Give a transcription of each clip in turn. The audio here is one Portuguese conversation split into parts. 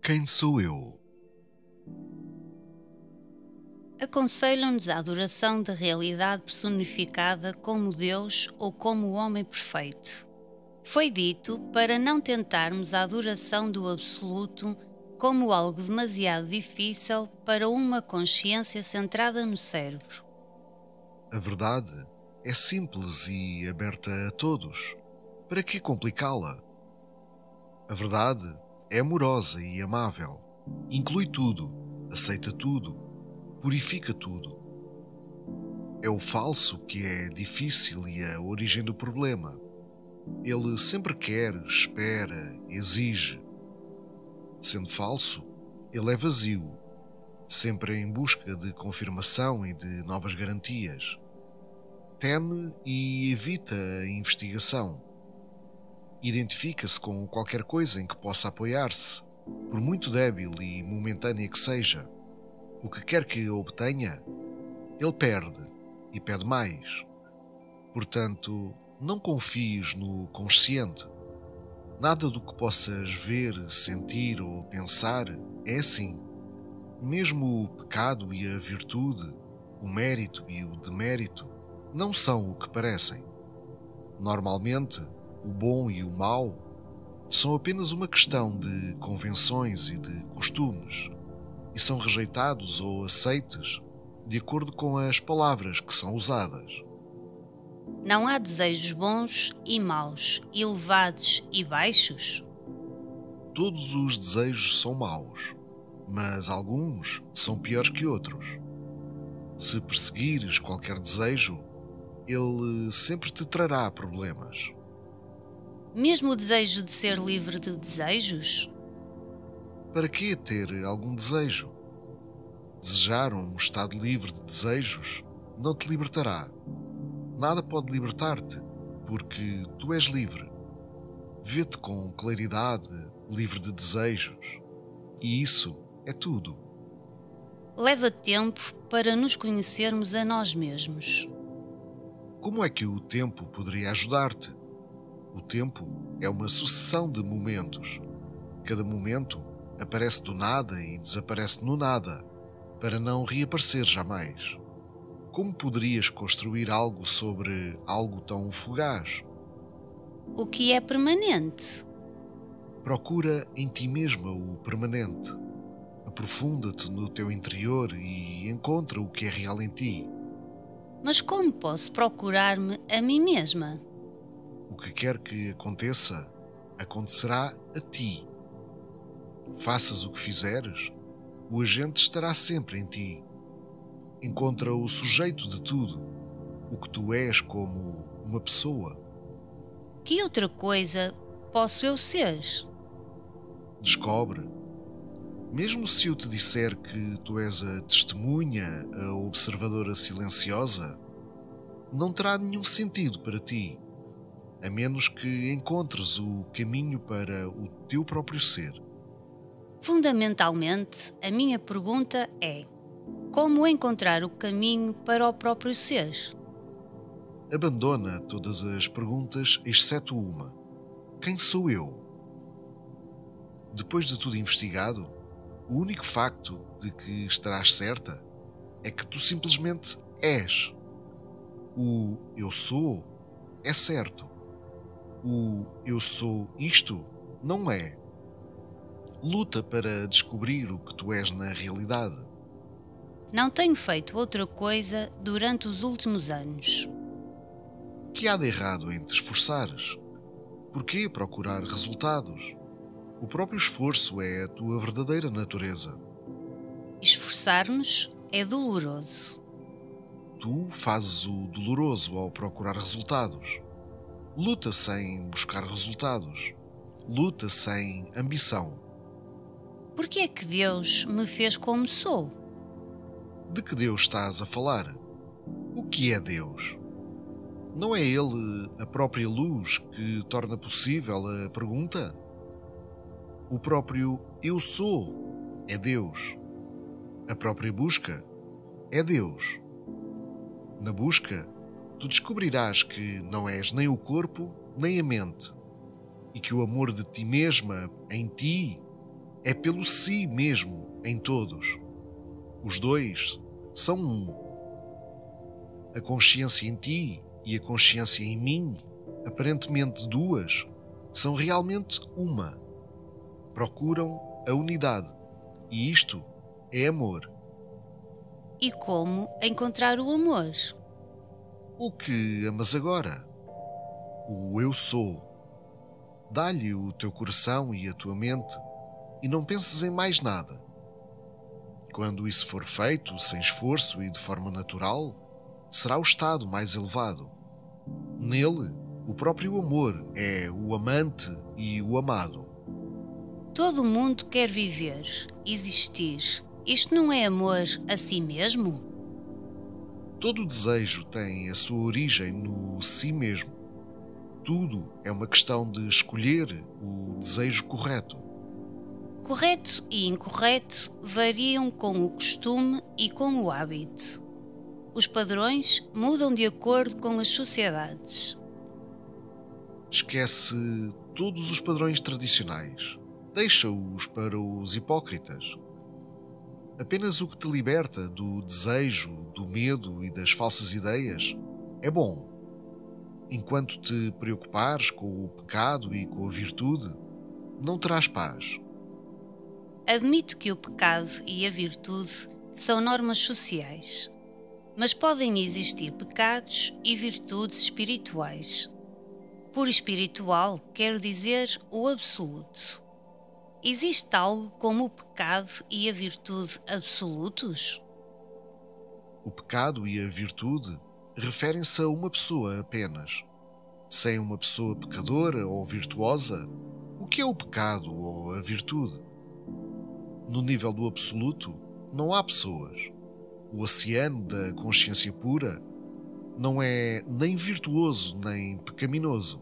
Quem sou eu? Aconselham-nos a adoração da realidade personificada como Deus ou como o homem perfeito. Foi dito para não tentarmos a adoração do absoluto como algo demasiado difícil para uma consciência centrada no cérebro. A verdade é simples e aberta a todos. Para que complicá-la? A verdade é amorosa e amável. Inclui tudo, aceita tudo, purifica tudo. É o falso que é difícil e a origem do problema. Ele sempre quer, espera, exige. Sendo falso, ele é vazio, sempre em busca de confirmação e de novas garantias. Teme e evita a investigação. Identifica-se com qualquer coisa em que possa apoiar-se, por muito débil e momentânea que seja. O que quer que obtenha, ele perde e pede mais. Portanto, não confies no consciente. Nada do que possas ver, sentir ou pensar é assim. Mesmo o pecado e a virtude, o mérito e o demérito, não são o que parecem. Normalmente, o bom e o mau são apenas uma questão de convenções e de costumes, e são rejeitados ou aceites de acordo com as palavras que são usadas. Não há desejos bons e maus, elevados e baixos? Todos os desejos são maus, mas alguns são piores que outros. Se perseguires qualquer desejo, ele sempre te trará problemas. Mesmo o desejo de ser livre de desejos? Para que ter algum desejo? Desejar um estado livre de desejos não te libertará. Nada pode libertar-te, porque tu és livre. Vê-te com claridade, livre de desejos. E isso é tudo. Leva tempo para nos conhecermos a nós mesmos. Como é que o tempo poderia ajudar-te? O tempo é uma sucessão de momentos. Cada momento aparece do nada e desaparece no nada, para não reaparecer jamais. Como poderias construir algo sobre algo tão fugaz? O que é permanente? Procura em ti mesma o permanente. Aprofunda-te no teu interior e encontra o que é real em ti. Mas como posso procurar-me a mim mesma? O que quer que aconteça, acontecerá a ti. Faças o que fizeres, o agente estará sempre em ti. Encontra o sujeito de tudo, o que tu és como uma pessoa. Que outra coisa posso eu ser? Descobre. Mesmo se eu te disser que tu és a testemunha, a observadora silenciosa, não terá nenhum sentido para ti, a menos que encontres o caminho para o teu próprio ser. Fundamentalmente, a minha pergunta é: como encontrar o caminho para o próprio ser? Abandona todas as perguntas, exceto uma: quem sou eu? Depois de tudo investigado, o único facto de que estarás certa é que tu simplesmente és. O eu sou é certo. O eu sou isto não é. Luta para descobrir o que tu és na realidade. Não tenho feito outra coisa durante os últimos anos. O que há de errado em te esforçares? Por que procurar resultados? O próprio esforço é a tua verdadeira natureza. Esforçar-nos é doloroso. Tu fazes o doloroso ao procurar resultados. Luta sem buscar resultados. Luta sem ambição. Por que é que Deus me fez como sou? De que Deus estás a falar? O que é Deus? Não é Ele a própria luz que torna possível a pergunta? O próprio eu sou é Deus. A própria busca é Deus. Na busca, tu descobrirás que não és nem o corpo nem a mente, e que o amor de ti mesma em ti é pelo si mesmo em todos. Os dois são um. A consciência em ti e a consciência em mim, aparentemente duas, são realmente uma. Procuram a unidade. E isto é amor. E como encontrar o amor? O que amas agora? O eu sou. Dá-lhe o teu coração e a tua mente e não penses em mais nada. Quando isso for feito, sem esforço e de forma natural, será o estado mais elevado. Nele, o próprio amor é o amante e o amado. Todo mundo quer viver, existir. Isto não é amor a si mesmo? Todo desejo tem a sua origem no si mesmo. Tudo é uma questão de escolher o desejo correto. Correto e incorreto variam com o costume e com o hábito. Os padrões mudam de acordo com as sociedades. Esquece todos os padrões tradicionais. Deixa-os para os hipócritas. Apenas o que te liberta do desejo, do medo e das falsas ideias é bom. Enquanto te preocupares com o pecado e com a virtude, não terás paz. Admito que o pecado e a virtude são normas sociais, mas podem existir pecados e virtudes espirituais. Por espiritual, quero dizer o absoluto. Existe algo como o pecado e a virtude absolutos? O pecado e a virtude referem-se a uma pessoa apenas. Sem uma pessoa pecadora ou virtuosa, o que é o pecado ou a virtude? No nível do absoluto, não há pessoas. O oceano da consciência pura não é nem virtuoso nem pecaminoso.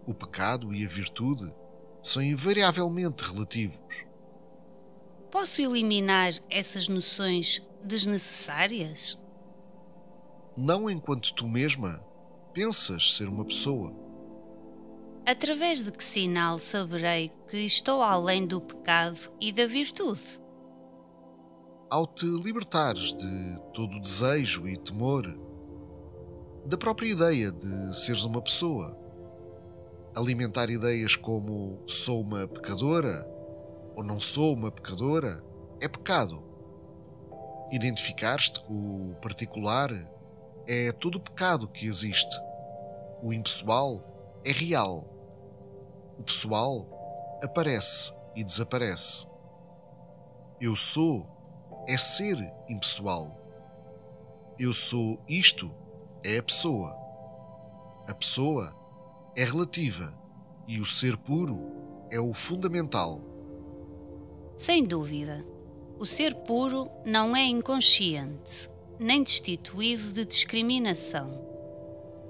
O pecado e a virtude são invariavelmente relativos. Posso eliminar essas noções desnecessárias? Não enquanto tu mesma pensas ser uma pessoa. Através de que sinal saberei que estou além do pecado e da virtude? Ao te libertares de todo o desejo e temor, da própria ideia de seres uma pessoa. Alimentar ideias como sou uma pecadora ou não sou uma pecadora é pecado. Identificar-te com o particular é todo o pecado que existe. O impessoal é real. O pessoal aparece e desaparece. Eu sou é ser impessoal. Eu sou isto é a pessoa. A pessoa é relativa e o ser puro é o fundamental. Sem dúvida, o ser puro não é inconsciente, nem destituído de discriminação.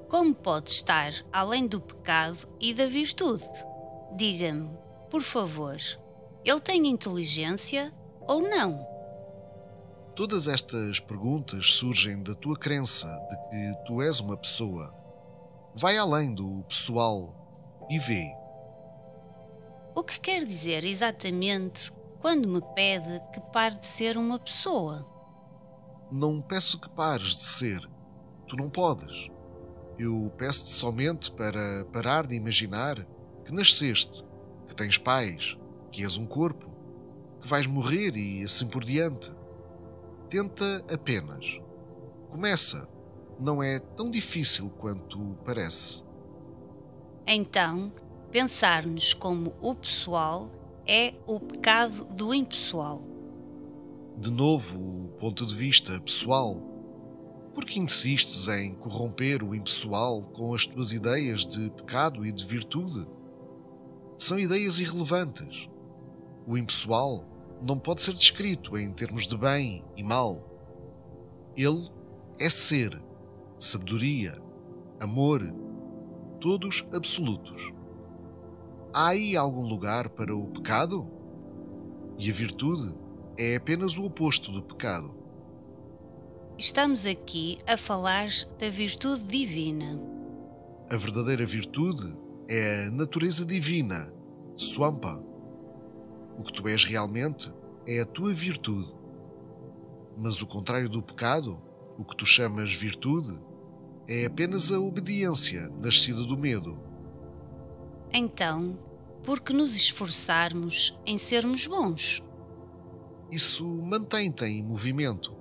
Como pode estar além do pecado e da virtude? Diga-me, por favor, ele tem inteligência ou não? Todas estas perguntas surgem da tua crença de que tu és uma pessoa. Vai além do pessoal e vê. O que quer dizer exatamente quando me pede que pare de ser uma pessoa? Não peço que pares de ser. Tu não podes. Eu peço-te somente para parar de imaginar que nasceste, que tens pais, que és um corpo, que vais morrer e assim por diante. Tenta apenas. Começa. Não é tão difícil quanto parece. Então, pensar-nos como o pessoal é o pecado do impessoal. De novo, o ponto de vista pessoal. Por que insistes em corromper o impessoal com as tuas ideias de pecado e de virtude? São ideias irrelevantes. O impessoal não pode ser descrito em termos de bem e mal. Ele é ser, sabedoria, amor, todos absolutos. Há aí algum lugar para o pecado? E a virtude é apenas o oposto do pecado. Estamos aqui a falar da virtude divina. A verdadeira virtude é a natureza divina, Swampa. O que tu és realmente é a tua virtude. Mas o contrário do pecado, o que tu chamas virtude, é apenas a obediência nascida do medo. Então, por que nos esforçarmos em sermos bons? Isso mantém-te em movimento.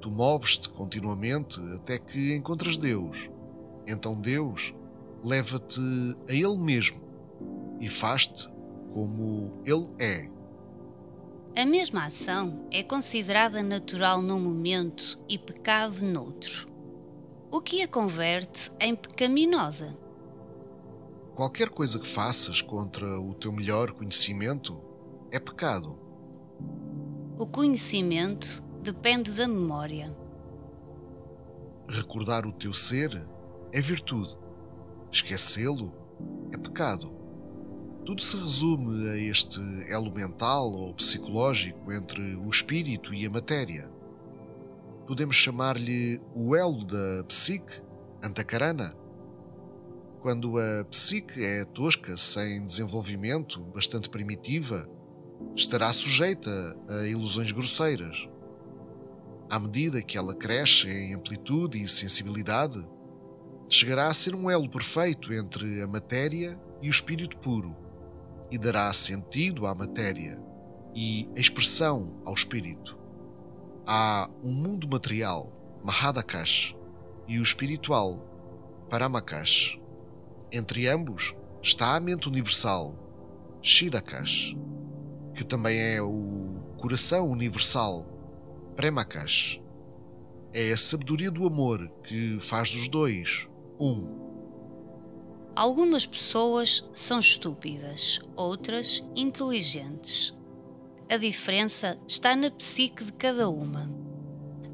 Tu moves-te continuamente até que encontras Deus. Então Deus leva-te a Ele mesmo e faz-te como Ele é. A mesma ação é considerada natural num momento e pecado noutro. O que a converte em pecaminosa? Qualquer coisa que faças contra o teu melhor conhecimento é pecado. O conhecimento depende da memória. Recordar o teu ser é virtude. Esquecê-lo é pecado. Tudo se resume a este elo mental ou psicológico entre o espírito e a matéria. Podemos chamar-lhe o elo da psique, antakarana. Quando a psique é tosca, sem desenvolvimento, bastante primitiva, estará sujeita a ilusões grosseiras. À medida que ela cresce em amplitude e sensibilidade, chegará a ser um elo perfeito entre a matéria e o espírito puro, e dará sentido à matéria e expressão ao espírito. Há um mundo material, Mahadakash, e o espiritual, Paramakash. Entre ambos está a mente universal, Shirakash, que também é o coração universal, Premakash. É a sabedoria do amor que faz dos dois um. Algumas pessoas são estúpidas, outras inteligentes. A diferença está na psique de cada uma.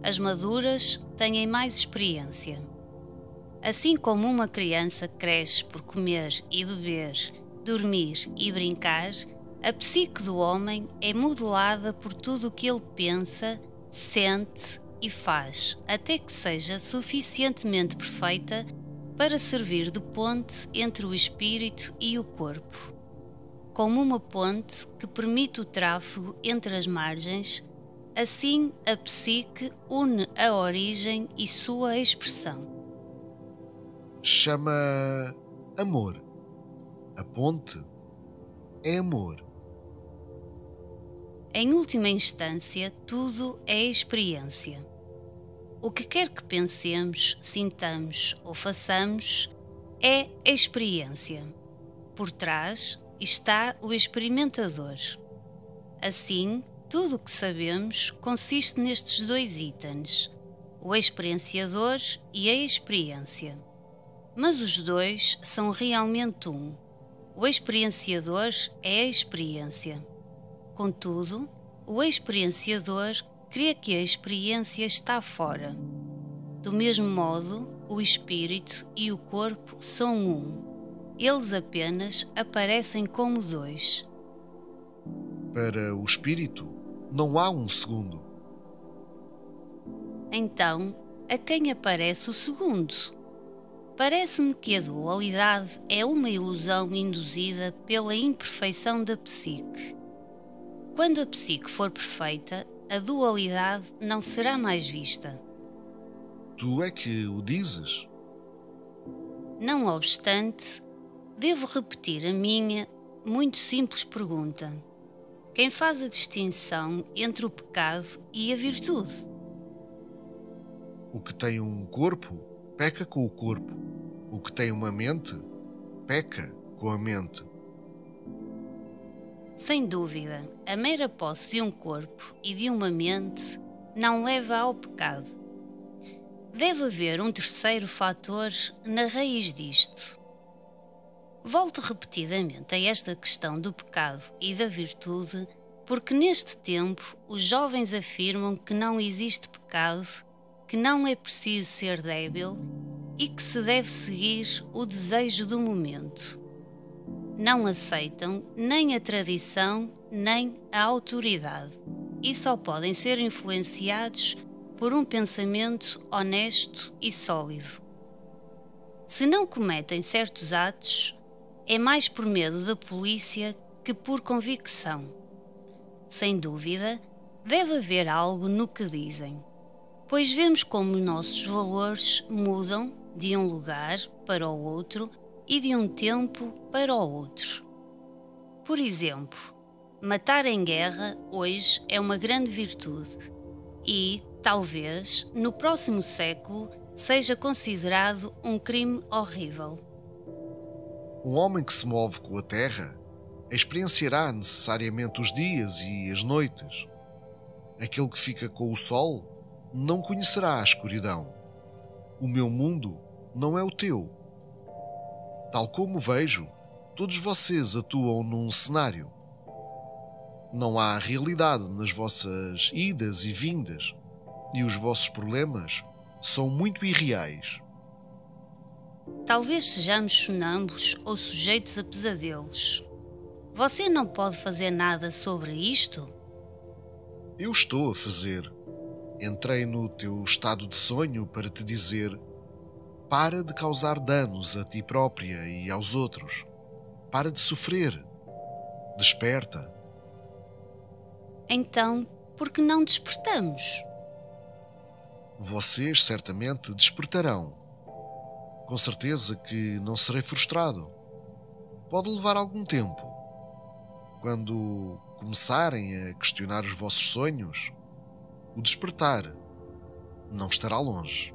As maduras têm mais experiência. Assim como uma criança cresce por comer e beber, dormir e brincar, a psique do homem é modelada por tudo o que ele pensa, sente e faz, até que seja suficientemente perfeita para servir de ponte entre o espírito e o corpo. Como uma ponte que permite o tráfego entre as margens, assim a psique une a origem e sua expressão. Chama amor. A ponte é amor. Em última instância, tudo é experiência. O que quer que pensemos, sintamos ou façamos é experiência. Por trás está o experimentador. Assim, tudo o que sabemos consiste nestes dois itens, o experienciador e a experiência. Mas os dois são realmente um. O experienciador é a experiência. Contudo, o experienciador crê que a experiência está fora. Do mesmo modo, o espírito e o corpo são um. Eles apenas aparecem como dois. Para o espírito, não há um segundo. Então, a quem aparece o segundo? Parece-me que a dualidade é uma ilusão induzida pela imperfeição da psique. Quando a psique for perfeita, a dualidade não será mais vista. Tu é que o dizes. Não obstante, devo repetir a minha muito simples pergunta: quem faz a distinção entre o pecado e a virtude? O que tem um corpo, peca com o corpo. O que tem uma mente, peca com a mente. Sem dúvida, a mera posse de um corpo e de uma mente não leva ao pecado. Deve haver um terceiro fator na raiz disto. Volto repetidamente a esta questão do pecado e da virtude, porque neste tempo os jovens afirmam que não existe pecado, que não é preciso ser débil e que se deve seguir o desejo do momento. Não aceitam nem a tradição nem a autoridade e só podem ser influenciados por um pensamento honesto e sólido. Se não cometem certos atos, é mais por medo da polícia que por convicção. sem dúvida, deve haver algo no que dizem, pois vemos como nossos valores mudam de um lugar para o outro e de um tempo para o outro. Por exemplo, matar em guerra hoje é uma grande virtude e, talvez, no próximo século seja considerado um crime horrível. Um homem que se move com a terra experienciará necessariamente os dias e as noites. Aquele que fica com o sol não conhecerá a escuridão. O meu mundo não é o teu. Tal como vejo, todos vocês atuam num cenário. Não há realidade nas vossas idas e vindas, e os vossos problemas são muito irreais. Talvez sejamos sonâmbulos ou sujeitos a pesadelos. Você não pode fazer nada sobre isto? Eu estou a fazer. Entrei no teu estado de sonho para te dizer: para de causar danos a ti própria e aos outros. Para de sofrer. Desperta. Então, por que não despertamos? Vocês certamente despertarão. Com certeza que não serei frustrado. Pode levar algum tempo. Quando começarem a questionar os vossos sonhos, o despertar não estará longe.